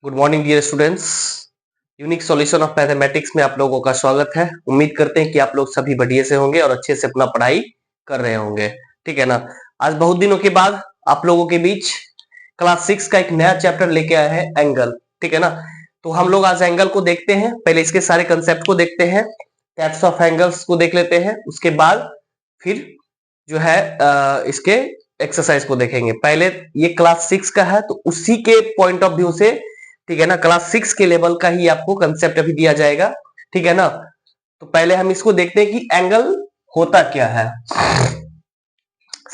Good morning dear students. Unique solution of mathematics में आप लोगों का स्वागत है। उम्मीद करते हैं कि आप लोग सभी बढ़िया से होंगे और अच्छे से अपना पढ़ाई कर रहे होंगे। ठीक है ना। आज बहुत दिनों के बाद आप लोगों के बीच क्लास 6 का एक नया चैप्टर लेके आया है, एंगल। ठीक है ना। तो हम लोग आज एंगल को देखते हैं। पहले इसके सारे कंसेप्ट को देखते हैं, टाइप्स ऑफ एंगल्स को देख लेते हैं। उसके बाद फिर जो है इसके एक्सरसाइज को देखेंगे। पहले ये क्लास 6 का है तो उसी के पॉइंट ऑफ व्यू से, ठीक है ना, क्लास 6 के लेवल का ही आपको कंसेप्ट अभी दिया जाएगा। ठीक है ना। तो पहले हम इसको देखते हैं कि एंगल होता क्या है,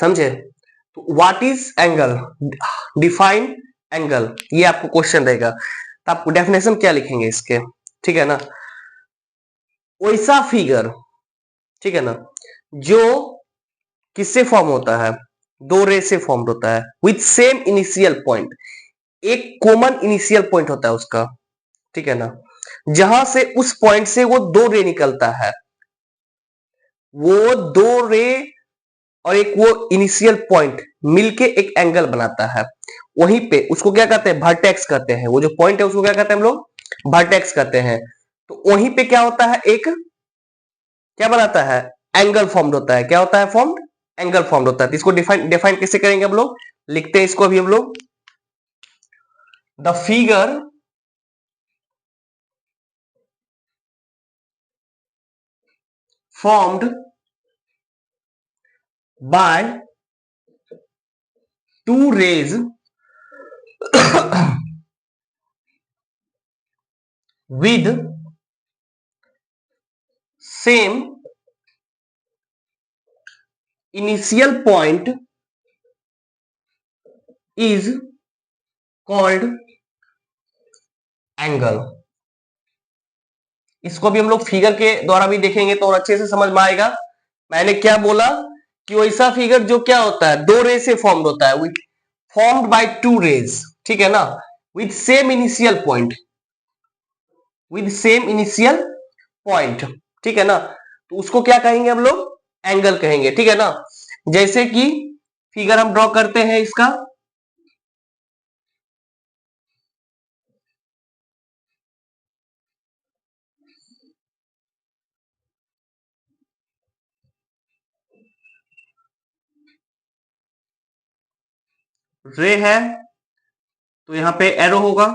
समझे। तो what is angle, define angle, ये आपको क्वेश्चन रहेगा। तो आपको डेफिनेशन क्या लिखेंगे इसके, ठीक है ना। वैसा फिगर, ठीक है ना, जो किससे फॉर्म होता है, दो रे से फॉर्म होता है विथ सेम इनिशियल पॉइंट। एक कॉमन इनिशियल पॉइंट होता है उसका, ठीक है ना, जहां से उस पॉइंट से वो दो रे निकलता है। वो दो रे और एक वो इनिशियल पॉइंट मिलके एक एंगल बनाता है। वहीं पे उसको क्या कहते हैं, वर्टेक्स कहते हैं। वो जो पॉइंट है उसको क्या कहते हैं हम लोग, वर्टेक्स कहते हैं। तो वहीं पे क्या होता है, एक क्या बनाता है, एंगल फॉर्म्ड होता है। क्या होता है, फॉर्म्ड एंगल फॉर्म्ड होता है। तो इसको डिफाइन डिफाइन कैसे करेंगे हम लोग, लिखते हैं इसको अभी हम लोग। The figure formed by two rays with same initial point is called angle. इसको भी हम लोग फिगर के द्वारा भी देखेंगे तो और अच्छे से समझ में आएगा। मैंने क्या बोला कि वैसा फिगर जो क्या होता है, दो रे से फॉर्म्ड होता है, with formed by two rays, ठीक है ना, with same initial point, with same initial point, ठीक है ना। तो उसको क्या कहेंगे हम लोग, एंगल कहेंगे। ठीक है ना। जैसे कि फिगर हम ड्रॉ करते हैं इसका, रे है तो यहां पे एरो होगा।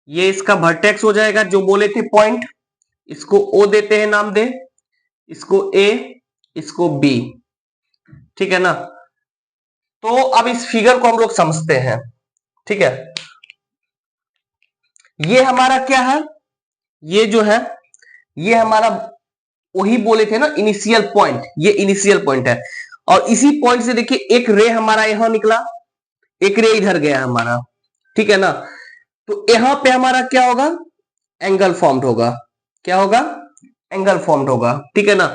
ये इसका वर्टेक्स हो जाएगा, जो बोले थे पॉइंट। इसको ओ देते हैं, नाम दे इसको ए, इसको बी, ठीक है ना। तो अब इस फिगर को हम लोग समझते हैं, ठीक है। ये हमारा क्या है, ये जो है ये हमारा वही बोले थे ना, इनिशियल पॉइंट। ये इनिशियल पॉइंट है और इसी पॉइंट से देखिए एक रे हमारा यहां निकला, एक रे इधर गया हमारा, ठीक है ना। तो यहां पे हमारा क्या होगा, एंगल फॉर्म्ड होगा। क्या होगा, एंगल फॉर्म्ड होगा, ठीक है ना।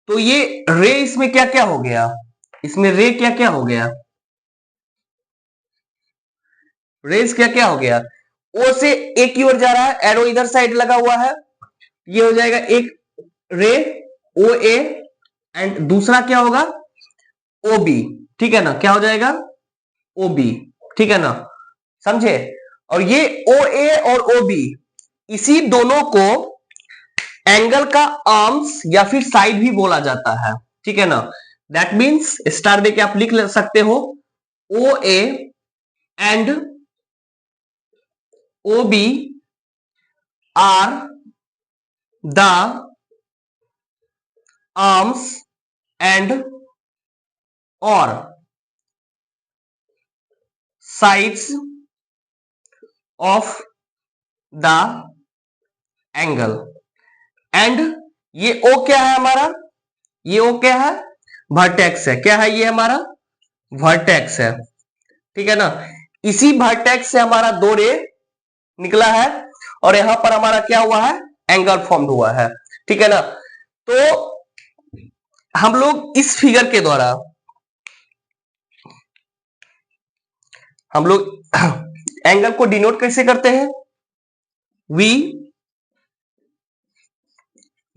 तो ये रे इसमें क्या क्या हो गया, इसमें रे क्या क्या हो गया, रेस क्या क्या हो गया, ओ से ए की ओर जा रहा है, एरो इधर साइड लगा हुआ है। ये हो जाएगा एक रे ओ ए, एंड दूसरा क्या होगा, ओ बी, ठीक है ना। क्या हो जाएगा, ओ बी, ठीक है ना, समझे। और ये ओ ए और ओ बी, इसी दोनों को एंगल का आर्म्स या फिर साइड भी बोला जाता है, ठीक है ना। दैट मीन्स स्टार देके आप लिख सकते हो, O A and O B are the arms and और sides of the angle. And ये ओ क्या है हमारा, ये ओ क्या है, वर्टेक्स है। क्या है ये हमारा, वर्टेक्स है, ठीक है ना। इसी वर्टेक्स से हमारा दो रे निकला है और यहां पर हमारा क्या हुआ है, एंगल फॉर्म हुआ है, ठीक है ना। तो हम लोग इस फिगर के द्वारा हम लोग एंगल को डिनोट कैसे करते हैं, वी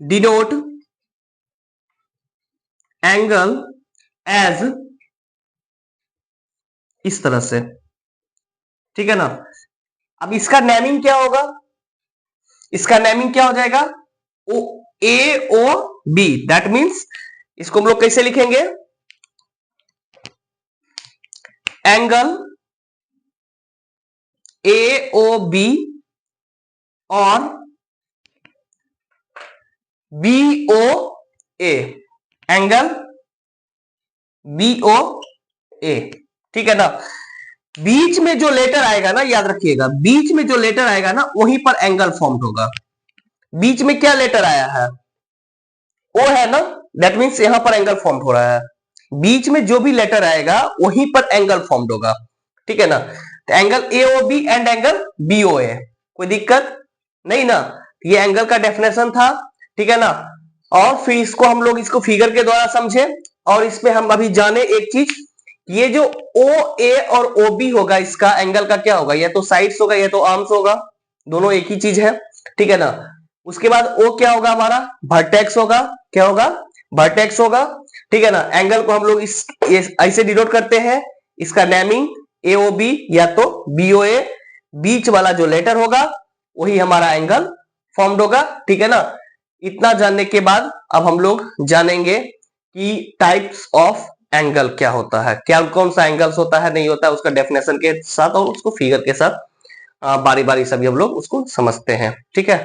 डिनोट एंगल एज, इस तरह से, ठीक है ना। अब इसका नेमिंग क्या होगा, इसका नेमिंग क्या हो जाएगा, ओ ए ओ बी, दैट मीन्स इसको हम लोग कैसे लिखेंगे, एंगल ए ओ बी और बी ओ ए, एंगल बी ओ ए, ठीक है ना। बीच में जो लेटर आएगा ना, याद रखिएगा, बीच में जो लेटर आएगा ना वहीं पर एंगल फॉर्म होगा। बीच में क्या लेटर आया है, ओ है ना, दैट मीन्स यहां पर एंगल फॉर्म हो रहा है। बीच में जो भी लेटर आएगा वहीं पर एंगल फॉर्म होगा, ठीक है ना। तो angle A O B and angle B O A, कोई दिक्कत नहीं ना। ये एंगल का डेफिनेशन था, ठीक है ना। और फिर इसको हम लोग इसको फिगर के द्वारा समझे, और इसमें हम अभी जाने एक चीज, ये जो ओ ए और ओ बी होगा, इसका एंगल का क्या होगा, या तो साइड्स होगा या तो आर्म्स होगा, दोनों एक ही चीज है, ठीक है ना। उसके बाद ओ क्या होगा हमारा, वर्टेक्स होगा, क्या होगा, वर्टेक्स होगा, ठीक है ना। एंगल को हम लोग इस ऐसे डिनोट करते हैं, इसका नेमिंग ए ओ बी या तो बी ओ ए, बीच वाला जो लेटर होगा वही हमारा एंगल फॉर्म्ड होगा, ठीक है ना। इतना जानने के बाद अब हम लोग जानेंगे कि टाइप्स ऑफ एंगल क्या होता है, क्या कौन सा एंगल्स होता है, नहीं होता है, उसका डेफिनेशन के साथ और उसको फिगर के साथ बारी बारी सभी हम लोग उसको समझते हैं, ठीक है।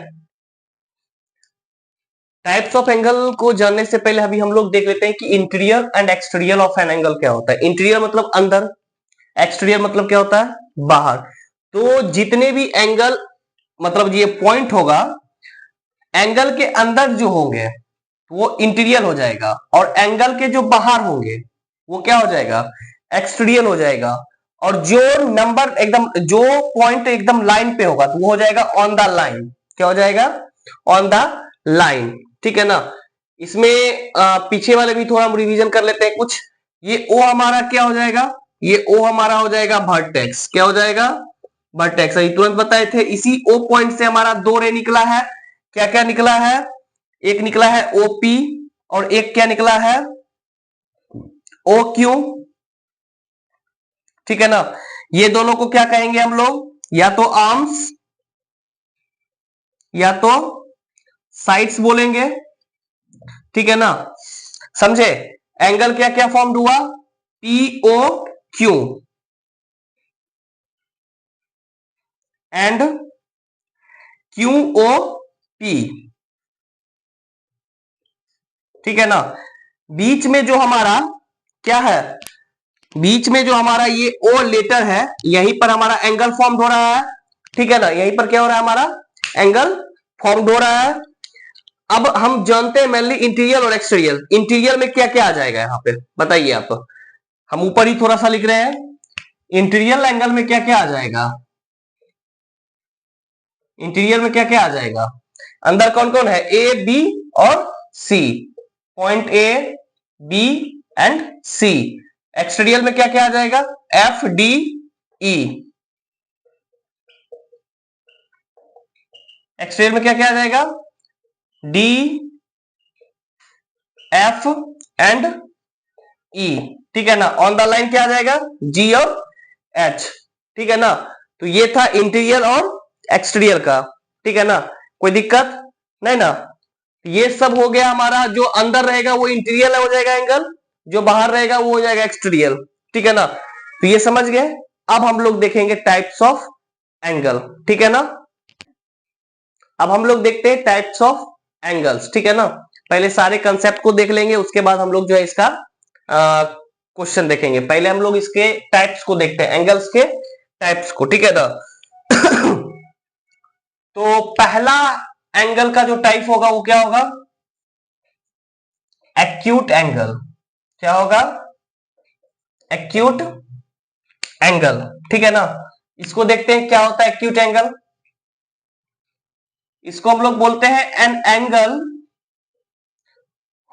टाइप्स ऑफ एंगल को जानने से पहले अभी हम लोग देख लेते हैं कि interior and exterior of an angle क्या होता है। इंटीरियर मतलब अंदर, एक्सटीरियर मतलब क्या होता है, बाहर। तो जितने भी एंगल, मतलब ये पॉइंट होगा, एंगल के अंदर जो होंगे वो इंटीरियर हो जाएगा, और एंगल के जो बाहर होंगे वो क्या हो जाएगा, एक्सटीरियर हो जाएगा। और जो नंबर एकदम, जो पॉइंट एकदम लाइन पे होगा तो वो हो जाएगा ऑन द लाइन, क्या हो जाएगा, ऑन द लाइन, ठीक है ना। इसमें पीछे वाले भी थोड़ा हम रिवीजन कर लेते हैं कुछ। ये ओ हमारा क्या हो जाएगा, ये ओ हमारा हो जाएगा वर्टेक्स, क्या हो जाएगा, वर्टेक्स। अभी तुरंत बताए थे, इसी ओ पॉइंट से हमारा दो रे निकला है, क्या क्या निकला है, एक निकला है ओपी और एक क्या निकला है, ओ क्यू, ठीक है ना। ये दोनों को क्या कहेंगे हम लोग, या तो आर्म्स या तो साइड्स बोलेंगे, ठीक है ना, समझे। एंगल क्या क्या फॉर्म्ड हुआ, P O Q and Q O P, ठीक है ना। बीच में जो हमारा क्या है, बीच में जो हमारा ये ओ लेटर है, यहीं पर हमारा एंगल फॉर्म हो रहा है, ठीक है ना। यहीं पर क्या हो रहा है, हमारा एंगल फॉर्म हो रहा है। अब हम जानते हैं मेनली इंटीरियर और एक्सटीरियर। इंटीरियर में क्या क्या आ जाएगा यहाँ पे बताइए आप, हम ऊपर ही थोड़ा सा लिख रहे हैं। इंटीरियर एंगल में क्या क्या आ जाएगा, इंटीरियर में क्या क्या आ जाएगा, अंदर कौन कौन है, ए बी और C, point A B and C. Exterior में क्या क्या आ जाएगा, एफ डी ई, एक्सटीरियर में क्या क्या आ जाएगा, डी एफ एंड ई, ठीक है ना। ऑन द लाइन क्या आ जाएगा, जी और एच, ठीक है ना। तो ये था इंटीरियर और एक्सटीरियर का, ठीक है ना, कोई दिक्कत नहीं ना। ये सब हो गया हमारा, जो अंदर रहेगा वो इंटीरियर हो जाएगा एंगल, जो बाहर रहेगा वो हो जाएगा एक्सटीरियर, ठीक है ना। तो ये समझ गए। अब हम लोग देखेंगे टाइप्स ऑफ एंगल, ठीक है ना। अब हम लोग देखते हैं टाइप्स ऑफ एंगल्स, ठीक है ना। पहले सारे कंसेप्ट को देख लेंगे, उसके बाद हम लोग जो है इसका क्वेश्चन देखेंगे। पहले हम लोग इसके टाइप्स को देखते हैं, एंगल्स के टाइप्स को, ठीक है ना। तो पहला एंगल का जो टाइप होगा वो क्या होगा, एक्यूट एंगल, क्या होगा, एक्यूट एंगल, ठीक है ना। इसको देखते हैं क्या होता है एक्यूट एंगल। इसको हम लोग बोलते हैं एन एंगल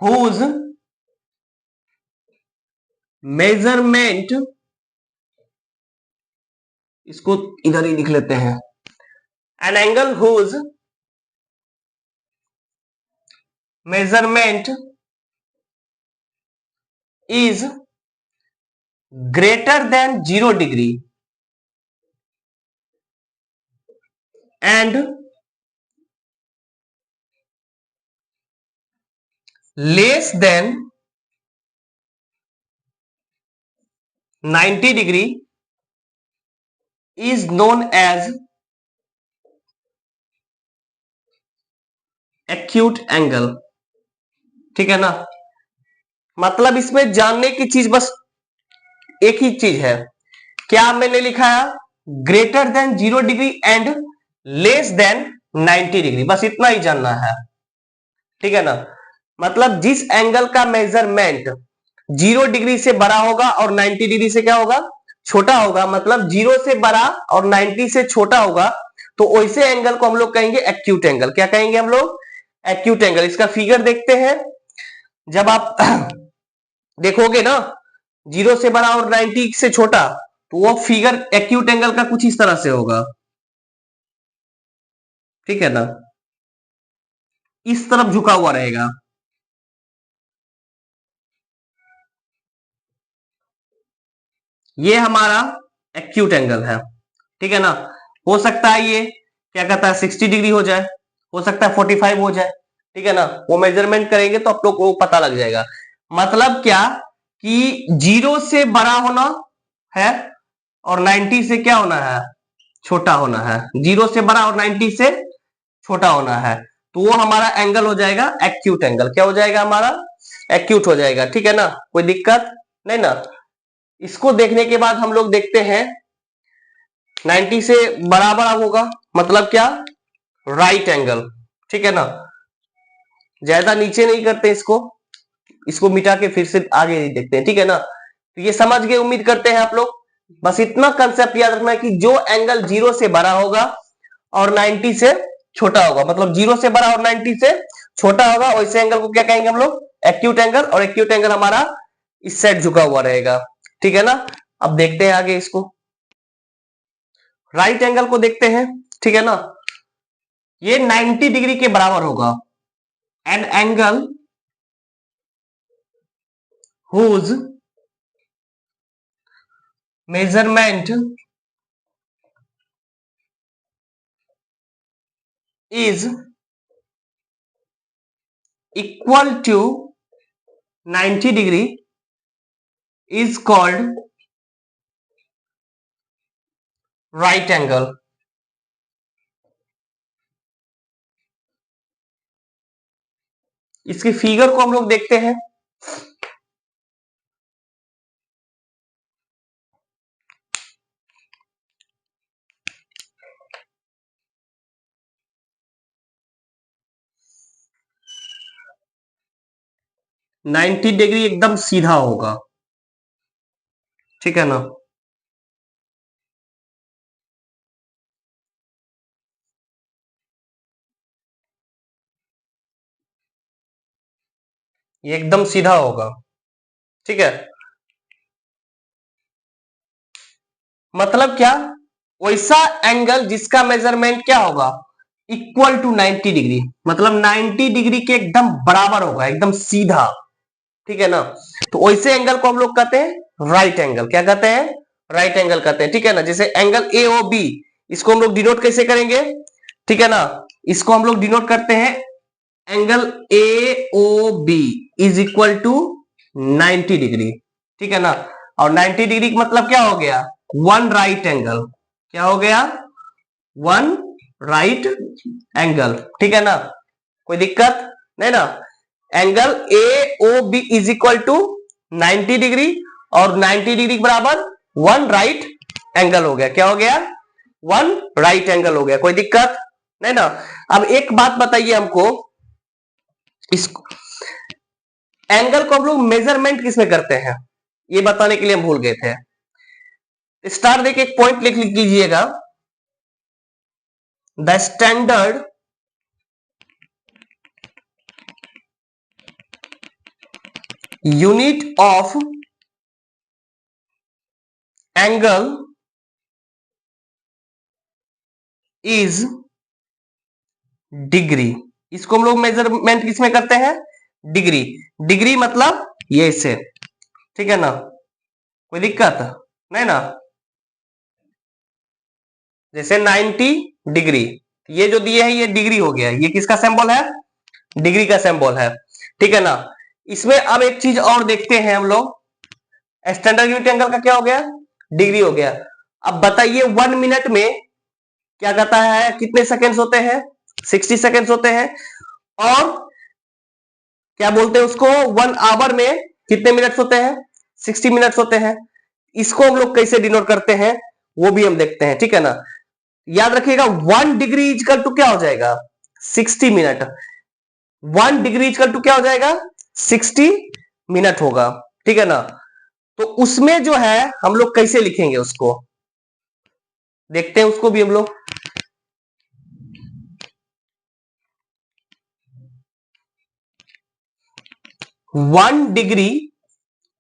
हुज मेजरमेंट, इसको इधर ही लिख लेते हैं, an angle whose measurement is greater than 0 degree and less than 90 degree is known as acute angle. ठीक है ना। मतलब इसमें जानने की चीज बस एक ही चीज है, क्या मैंने लिखा है, greater than 0 degree and less than 90 degree, बस इतना ही जानना है। ठीक है ना। मतलब जिस एंगल का मेजरमेंट 0 डिग्री से बड़ा होगा और 90 डिग्री से क्या होगा, छोटा होगा, मतलब 0 से बड़ा और 90 से छोटा होगा, तो वैसे एंगल को हम लोग कहेंगे एक्यूट एंगल। क्या कहेंगे हम लोग, एक्यूट एंगल। इसका फिगर देखते हैं। जब आप देखोगे ना 0 से बड़ा और 90 से छोटा, तो वो फिगर एक्यूट एंगल का कुछ इस तरह से होगा। ठीक है ना, इस तरफ झुका हुआ रहेगा। ये हमारा एक्यूट एंगल है। ठीक है ना। हो सकता है ये क्या कहता है 60 डिग्री हो जाए, हो सकता है 45 हो जाए। ठीक है ना, वो मेजरमेंट करेंगे तो आप लोग को पता लग जाएगा। मतलब क्या कि 0 से बड़ा होना है और 90 से क्या होना है, छोटा होना है। 0 से बड़ा और 90 से छोटा होना है, तो वो हमारा एंगल हो जाएगा एक्यूट एंगल। क्या हो जाएगा हमारा, एक्यूट हो जाएगा। ठीक है ना, कोई दिक्कत नहीं ना। इसको देखने के बाद हम लोग देखते हैं 90 से बड़ा बड़ा होगा, मतलब क्या, राइट एंगल। ठीक है ना, ज्यादा नीचे नहीं करते इसको, इसको मिटा के फिर से आगे देखते हैं। ठीक है ना, तो ये समझ गए उम्मीद करते हैं आप लोग। बस इतना कंसेप्ट याद रखना है कि जो एंगल 0 से बड़ा होगा और 90 से छोटा होगा, मतलब 0 से बड़ा और 90 से छोटा होगा, वैसे एंगल को क्या कहेंगे हम लोग, एक्यूट एंगल। और एक्यूट एंगल हमारा इस साइड झुका हुआ रहेगा। ठीक है ना। अब देखते हैं आगे इसको, राइट एंगल को देखते हैं। ठीक है ना, ये 90 डिग्री के बराबर होगा। An angle whose measurement is equal to 90 degree is called right angle। इसकी फिगर को हम लोग देखते हैं। नाइन्टी डिग्री एकदम सीधा होगा। ठीक है ना, ये एकदम सीधा होगा। ठीक है, मतलब क्या, वैसा एंगल जिसका मेजरमेंट क्या होगा, इक्वल टू 90 डिग्री, मतलब 90 डिग्री के एकदम बराबर होगा, एकदम सीधा। ठीक है ना, तो वैसे एंगल को हम लोग कहते हैं राइट एंगल। क्या कहते हैं, राइट एंगल कहते हैं। ठीक है ना, जैसे एंगल ए ओ बी, इसको हम लोग डिनोट कैसे करेंगे, ठीक है ना, इसको हम लोग डिनोट करते हैं angle A O B is equal to 90 degree. ठीक है ना, और 90 डिग्री का मतलब क्या हो गया, वन राइट एंगल। क्या हो गया, वन राइट एंगल। ठीक है ना, कोई दिक्कत नहीं ना। Angle A O B is equal to 90 degree और 90 डिग्री के बराबर वन राइट एंगल हो गया। क्या हो गया, वन राइट एंगल हो गया। कोई दिक्कत नहीं ना। अब एक बात बताइए हमको, इस एंगल को हम लोग मेजरमेंट किसमें करते हैं, ये बताने के लिए हम भूल गए थे। स्टार देके एक पॉइंट लिख लीजिएगा, the standard unit of angle is degree. इसको हम लोग मेजरमेंट किसमें करते हैं, डिग्री। डिग्री मतलब ये से। ठीक है ना, कोई दिक्कत नहीं ना। जैसे 90 डिग्री, ये जो दिए है ये डिग्री हो गया, ये किसका सिंबल है, डिग्री का सिंबल है, ठीक है ना। इसमें अब एक चीज और देखते हैं हम लोग, स्टैंडर्ड यूनिट एंगल का क्या हो गया, डिग्री हो गया। अब बताइए 1 मिनट में क्या कहता है, कितने सेकेंड्स होते हैं, 60 सेकेंड्स होते हैं। और क्या बोलते हैं उसको, 1 आवर में कितने मिनट्स होते हैं, 60 मिनट्स होते हैं। इसको हम लोग कैसे डिनोट करते हैं वो भी हम देखते हैं, ठीक है ना। याद रखिएगा 1 डिग्री इजकल टू क्या हो जाएगा, 60 मिनट। 1 डिग्री इजकल टू क्या हो जाएगा, 60 मिनट होगा, ठीक है ना। तो उसमें जो है हम लोग कैसे लिखेंगे उसको, देखते हैं उसको भी हम लोग। 1 डिग्री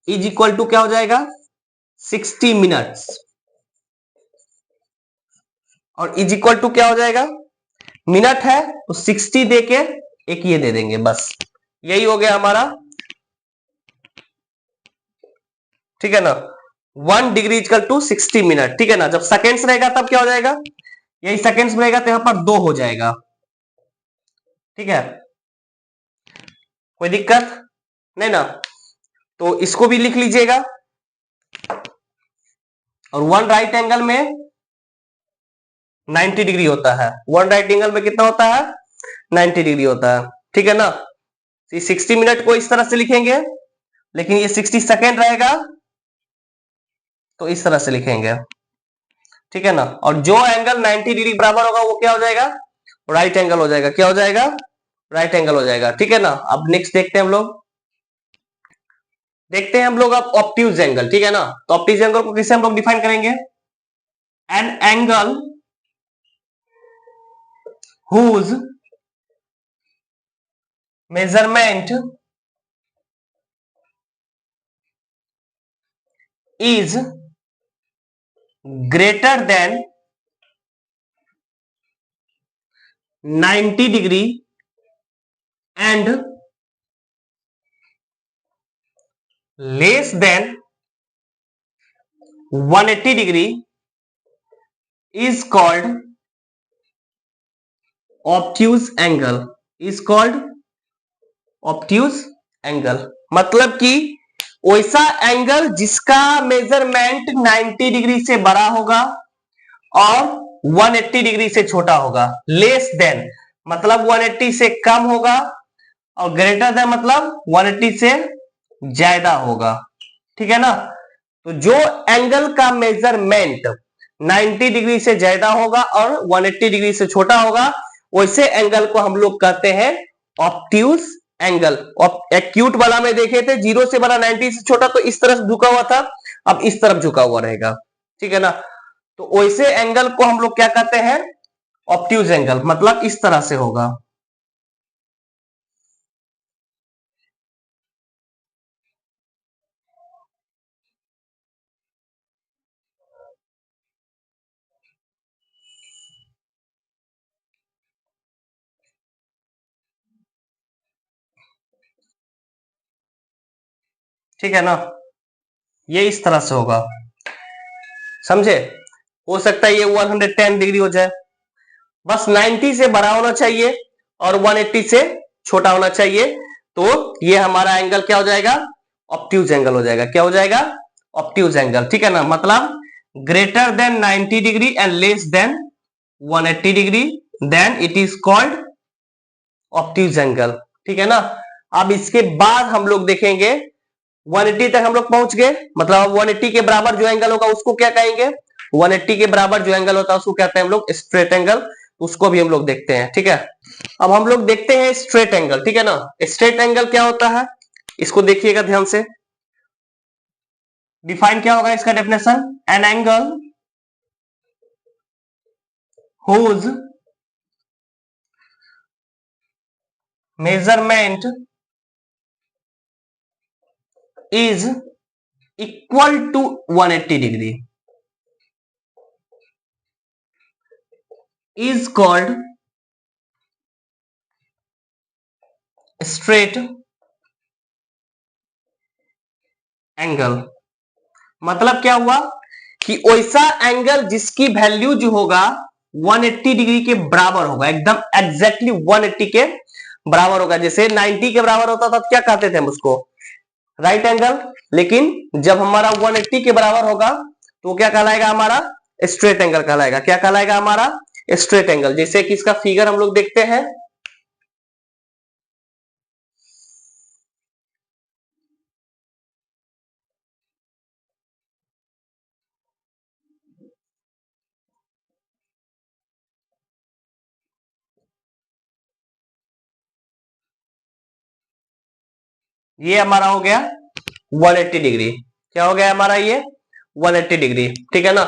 इज इक्वल टू क्या हो जाएगा, 60 मिनट्स, और इज इक्वल टू क्या हो जाएगा, मिनट है तो 60 देके एक ये दे देंगे, बस यही हो गया हमारा, ठीक है ना। 1 डिग्री इजकल टू 60 मिनट, ठीक है ना। जब सेकेंड्स रहेगा तब क्या हो जाएगा, यही सेकेंड्स में रहेगा तो यहां पर 2 हो जाएगा, ठीक है, कोई दिक्कत नहीं ना। तो इसको भी लिख लीजिएगा। और 1 राइट एंगल में 90 डिग्री होता है, 1 राइट एंगल में कितना होता है, 90 डिग्री होता है, ठीक है ना। 60 मिनट को इस तरह से लिखेंगे, लेकिन ये 60 सेकेंड रहेगा तो इस तरह से लिखेंगे, ठीक है ना। और जो एंगल 90 डिग्री बराबर होगा वो क्या हो जाएगा, राइट एंगल हो जाएगा, क्या हो जाएगा, राइट एंगल हो जाएगा, ठीक है ना। अब नेक्स्ट देखते हैं हम लोग, देखते हैं हम लोग अब ऑब्ट्यूज एंगल, ठीक है ना। तो ऑब्ट्यूज एंगल को किससे हम लोग डिफाइन करेंगे, an angle whose measurement is greater than 90 degree and less than 180 degree is called obtuse angle, is called obtuse angle। मतलब कि वैसा एंगल जिसका मेजरमेंट 90 डिग्री से बड़ा होगा और 180 डिग्री से छोटा होगा। लेस देन मतलब 180 से कम होगा, और ग्रेटर देन मतलब 180 से ज्यादा होगा, ठीक है ना। तो जो एंगल का मेजरमेंट 90 डिग्री से ज्यादा होगा और 180 डिग्री से छोटा होगा, वैसे एंगल को हम लोग कहते हैं ऑब्ट्यूज एंगल। एक्यूट वाला में देखे थे 0 से बड़ा 90 से छोटा, तो इस तरफ झुका हुआ था, अब इस तरफ झुका हुआ रहेगा, ठीक है ना। तो वैसे एंगल को हम लोग क्या कहते हैं, ऑब्ट्यूज एंगल, मतलब इस तरह से होगा, ठीक है ना। ये इस तरह से होगा, समझे। हो सकता है ये 110 डिग्री हो जाए, बस 90 से बड़ा होना चाहिए और 180 से छोटा होना चाहिए, तो ये हमारा एंगल क्या हो जाएगा, ऑब्ट्यूज एंगल हो जाएगा। क्या हो जाएगा, ऑब्ट्यूज एंगल, ठीक है ना। मतलब greater than 90 degree and less than 180 degree, then it is called obtuse angle, ठीक है ना। अब इसके बाद हम लोग देखेंगे 180 तक हम लोग पहुंच गए, मतलब 180 के बराबर जो एंगल होगा उसको क्या कहेंगे, 180 के बराबर जो एंगल होता है उसको कहते हैं हम लोग स्ट्रेट एंगल, उसको भी हम लोग देखते हैं, ठीक है। अब हम लोग देखते हैं स्ट्रेट एंगल, ठीक है ना। स्ट्रेट एंगल क्या होता है, इसको देखिएगा ध्यान से, डिफाइन क्या होगा इसका definition, an angle whose measurement is equal to 180 degree is called straight angle. मतलब क्या हुआ कि वैसा एंगल जिसकी वैल्यू जो होगा 180 डिग्री के बराबर होगा, एकदम एग्जैक्टली 180 के बराबर होगा। जैसे 90 के बराबर होता था तो क्या कहते थे हम उसको, राइट एंगल। लेकिन जब हमारा 180 के बराबर होगा तो क्या कहलाएगा, हमारा स्ट्रेट एंगल कहलाएगा। क्या कहलाएगा, हमारा स्ट्रेट एंगल। जैसे कि इसका फिगर हम लोग देखते हैं, ये हमारा हो गया 180 डिग्री। क्या हो गया हमारा ये 180 डिग्री, ठीक है ना।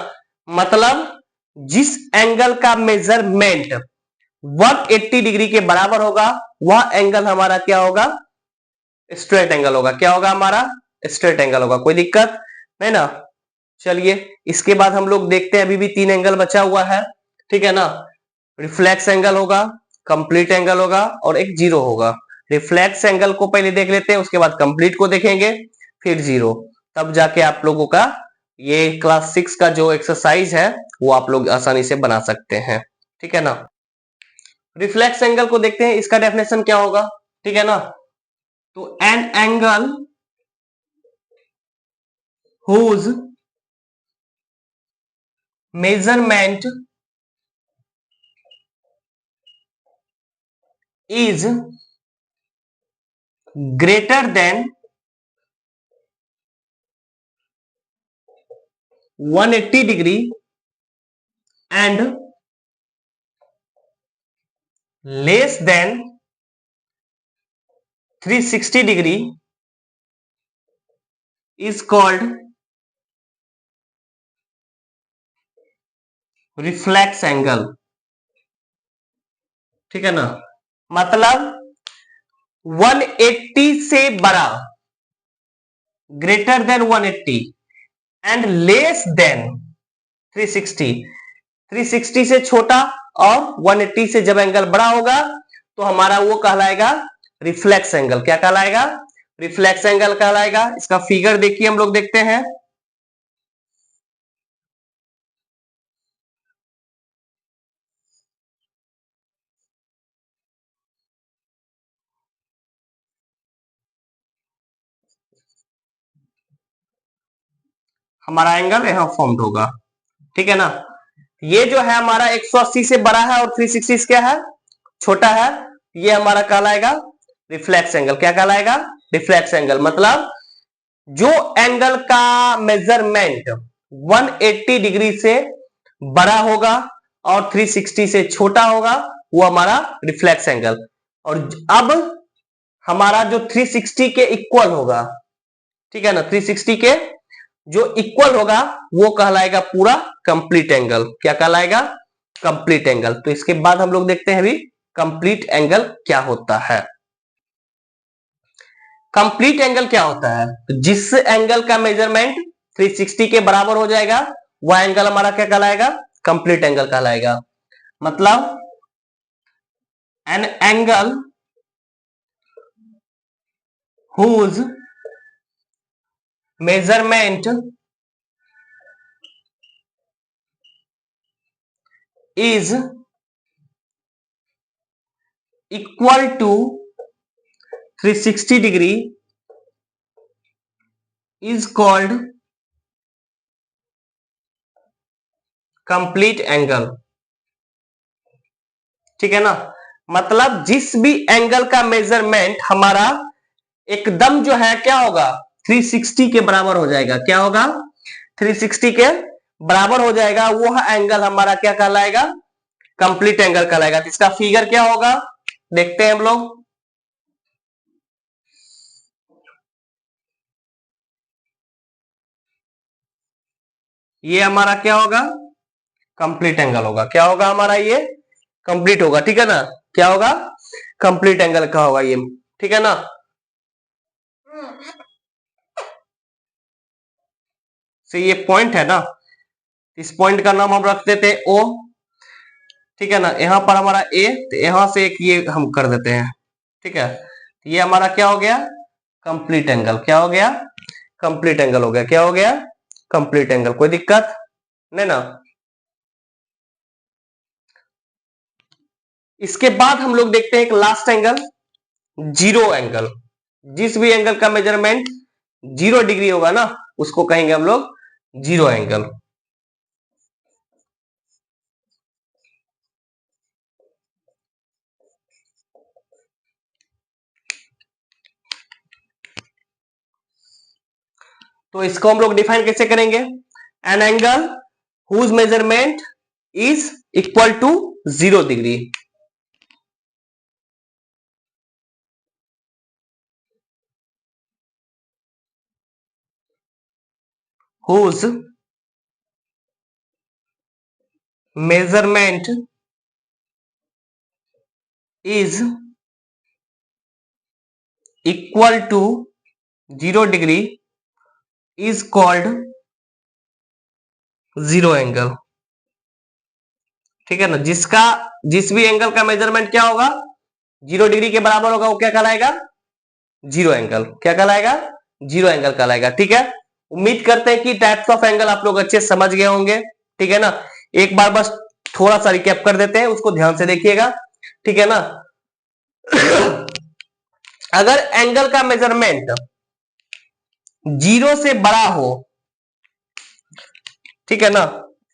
मतलब जिस एंगल का मेजरमेंट 180 डिग्री के बराबर होगा वह एंगल हमारा क्या होगा, स्ट्रेट एंगल होगा। क्या होगा, हमारा स्ट्रेट एंगल होगा। कोई दिक्कत नहीं ना। चलिए इसके बाद हम लोग देखते हैं, अभी भी 3 एंगल बचा हुआ है, ठीक है ना। रिफ्लेक्स एंगल होगा, कंप्लीट एंगल होगा और एक जीरो होगा। रिफ्लेक्स एंगल को पहले देख लेते हैं, उसके बाद कंप्लीट को देखेंगे, फिर जीरो। तब जाके आप लोगों का ये क्लास 6 का जो एक्सरसाइज है वो आप लोग आसानी से बना सकते हैं, ठीक है ना। रिफ्लेक्स एंगल को देखते हैं, इसका डेफिनेशन क्या होगा, ठीक है ना। तो an angle whose measurement is greater than 180 degree and less than 360 degree is called reflex angle, ठीक है ना। मतलब 180 से बड़ा, greater than 180 and less then 360, 360 से छोटा और 180 से जब एंगल बड़ा होगा तो हमारा वो कहलाएगा रिफ्लेक्स एंगल। क्या कहलाएगा, रिफ्लेक्स एंगल कहलाएगा। इसका फिगर देखिए, हम लोग देखते हैं। हमारा एंगल यहां फॉर्म्ड होगा, ठीक है ना। ये जो है हमारा 180 से बड़ा है और 360 क्या है, छोटा है। ये हमारा कहलाएगा रिफ्लेक्स एंगल। क्या कहलाएगा, रिफ्लेक्स एंगल। मतलब जो एंगल का मेजरमेंट 180 डिग्री से बड़ा होगा और 360 से छोटा होगा वो हमारा रिफ्लेक्स एंगल। और अब हमारा जो 360 के इक्वल होगा, ठीक है ना, 360 के जो इक्वल होगा वो कहलाएगा पूरा कंप्लीट एंगल। क्या कहलाएगा, कंप्लीट एंगल। तो इसके बाद हम लोग देखते हैं अभी कंप्लीट एंगल क्या होता है। कंप्लीट एंगल क्या होता है, तो जिस एंगल का मेजरमेंट 360 के बराबर हो जाएगा वह एंगल हमारा क्या कहलाएगा, कंप्लीट एंगल कहलाएगा। मतलब an angle whose measurement is equal to 360 degree is called complete angle, ठीक है ना। मतलब जिस भी एंगल का मेजरमेंट हमारा एकदम जो है क्या होगा, 360 के बराबर हो जाएगा। क्या होगा, 360 के बराबर हो जाएगा, वो एंगल हमारा क्या कहलाएगा, कंप्लीट एंगल कहलाएगा। तो इसका फिगर क्या होगा, देखते हैं हम लोग। ये हमारा क्या होगा, कंप्लीट एंगल होगा। क्या होगा हमारा, ये कंप्लीट होगा, ठीक है ना। क्या होगा, कंप्लीट एंगल का होगा ये, ठीक है ना। तो ये पॉइंट है ना, इस पॉइंट का नाम हम रख देते हैं ओ, ठीक है ना। यहां पर हमारा ए, तो यहां से एक ये हम कर देते हैं, ठीक है। ये हमारा क्या हो गया, कंप्लीट एंगल। क्या हो गया, कंप्लीट एंगल हो गया। क्या हो गया, कंप्लीट एंगल। कोई दिक्कत नहीं ना। इसके बाद हम लोग देखते हैं एक लास्ट एंगल, जीरो एंगल। जिस भी एंगल का मेजरमेंट 0 डिग्री होगा ना, उसको कहेंगे हम लोग जीरो एंगल। तो इसको हम लोग डिफाइन कैसे करेंगे? An angle whose measurement is equal to 0 degree. Whose measurement is equal to 0 degree is called zero angle. ठीक है ना? जिस भी एंगल का मेजरमेंट क्या होगा, 0 डिग्री के बराबर होगा, वो क्या कहलाएगा? Zero angle. क्या कहलाएगा? जीरो एंगल कहलाएगा। ठीक है, उम्मीद करते हैं कि टाइप्स ऑफ एंगल आप लोग अच्छे समझ गए होंगे। ठीक है ना? एक बार बस थोड़ा सा रिकैप कर देते हैं, उसको ध्यान से देखिएगा। ठीक है ना? अगर एंगल का मेजरमेंट 0 से बड़ा हो, ठीक है ना,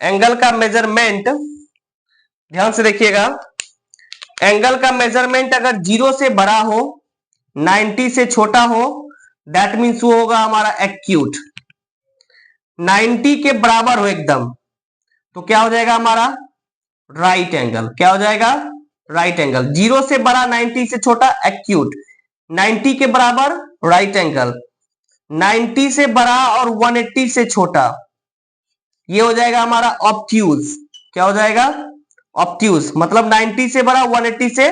एंगल का मेजरमेंट, ध्यान से देखिएगा, एंगल का मेजरमेंट अगर 0 से बड़ा हो, 90 से छोटा हो, दैट मीन्स वो होगा हमारा एक्यूट। 90 के बराबर हो एकदम, तो क्या हो जाएगा हमारा? Right angle. क्या हो जाएगा? Right angle. 0 से बड़ा, 90 से छोटा, एक्यूट। 90 के बराबर राइट एंगल। 90 से बड़ा और 180 से छोटा, ये हो जाएगा हमारा ऑब्ट्यूज। क्या हो जाएगा? ऑब्ट्यूज। मतलब 90 से बड़ा, 180 से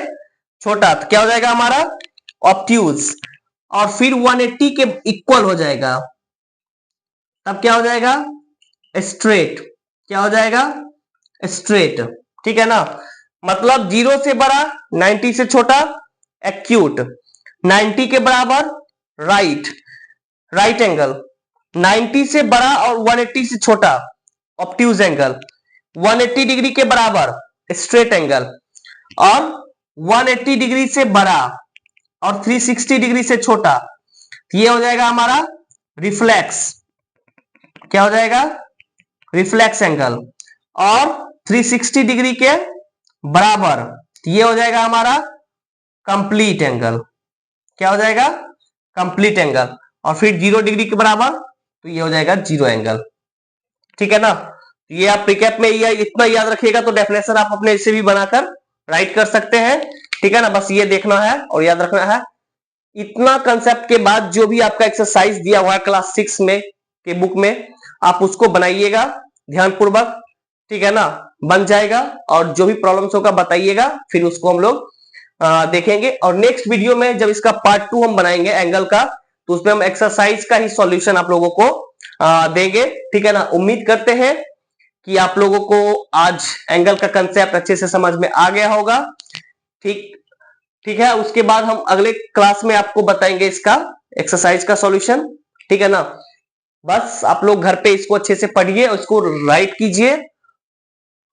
छोटा, तो क्या हो जाएगा हमारा? ऑब्ट्यूज। और फिर 180 के इक्वल हो जाएगा, तब क्या हो जाएगा? स्ट्रेट। क्या हो जाएगा? स्ट्रेट। ठीक है ना? मतलब 0 से बड़ा, 90 से छोटा, एक्यूट। 90 के बराबर राइट, राइट एंगल। 90 से बड़ा और 180 से छोटा, ऑब्ट्यूज एंगल। 180 डिग्री के बराबर, स्ट्रेट एंगल। और 180 डिग्री से बड़ा और 360 डिग्री से छोटा, ये हो जाएगा हमारा रिफ्लेक्स। क्या हो जाएगा? Reflex angle. और 360 डिग्री के बराबर, ये हो जाएगा हमारा कंप्लीट एंगल। क्या हो जाएगा? Complete angle. और फिर 0 डिग्री के बराबर, तो ये हो जाएगा जीरो एंगल। ठीक है ना? ये आप रिकैप में ये इतना याद रखिएगा, तो डेफिनेशन आप अपने इससे भी बनाकर राइट कर सकते हैं। ठीक है ना? बस ये देखना है और याद रखना है। इतना कंसेप्ट के बाद जो भी आपका एक्सरसाइज दिया हुआ है क्लास 6 में के बुक में, आप उसको बनाइएगा ध्यानपूर्वक। ठीक है ना? बन जाएगा। और जो भी प्रॉब्लम्स होगा बताइएगा, फिर उसको हम लोग देखेंगे। और नेक्स्ट वीडियो में जब इसका पार्ट 2 हम बनाएंगे एंगल का, तो उसमें हम एक्सरसाइज का ही सॉल्यूशन आप लोगों को देंगे। ठीक है ना? उम्मीद करते हैं कि आप लोगों को आज एंगल का कंसेप्ट अच्छे से समझ में आ गया होगा। ठीक ठीक है, उसके बाद हम अगले क्लास में आपको बताएंगे इसका एक्सरसाइज का सॉल्यूशन। ठीक है ना? बस आप लोग घर पे इसको अच्छे से पढ़िए और इसको राइट कीजिए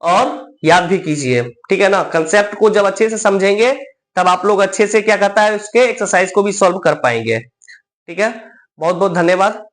और याद भी कीजिए। ठीक है ना? कंसेप्ट को जब अच्छे से समझेंगे, तब आप लोग अच्छे से क्या कहता है उसके एक्सरसाइज को भी सॉल्व कर पाएंगे। ठीक है? बहुत बहुत धन्यवाद।